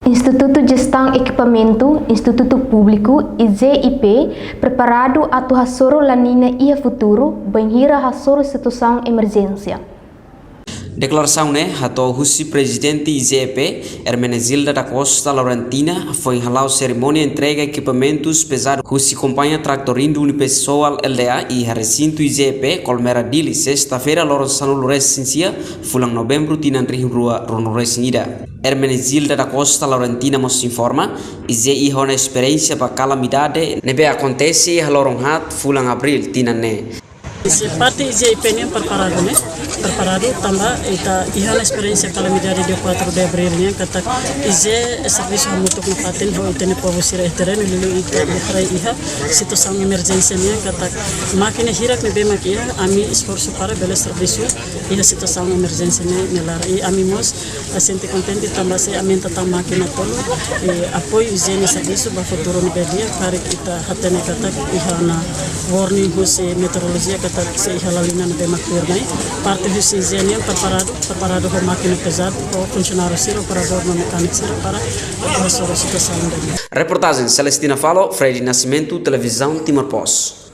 Instituto Gestão Equipamento, Instituto Público, IGIP, preparado atu hasoro lanina ia futuro, banhira hasoro situação emergência. Declaração né, hato husi presidente IGP, Hermenegilda da Costa Laurentina, foi enhalau cerimônia entrega equipamentos pesados husi companhia tractorindo unipessoal LDA e recinto IGP, Colmera Dili, sexta-feira, loro sanu luresinsia, fulang novembro, tinan rua ronoresinida. Hermenegilda da Costa Laurentina nos informa, IGI hona experiência para calamidade, nebe acontece a lorong hat, fulang abril, tinan ne. Parte IGIP ini preparado tambah ita ihan experiência calamidade de 4 de abril nya kata IGE serviço mutuk mapatin ho itene povusira terreno lulu ita hari iha situação emergência nya kata makine hirak ne be makia ami esforço para bela serviço iha situação emergência nya nelar e ami mos sente contente tambah se ami tata makina tolo apoio IGE ne serviço ba futuro ne bedia kare kita hatene kata iha na warning huse meteorologia se halalina na bema firmai parte do CISEN preparado com máquina pesada com funcionário zero operador no mecânico zero para a situação. Reportagem Celestina Falo, Freddy Nascimento, Televisão Timor Pós.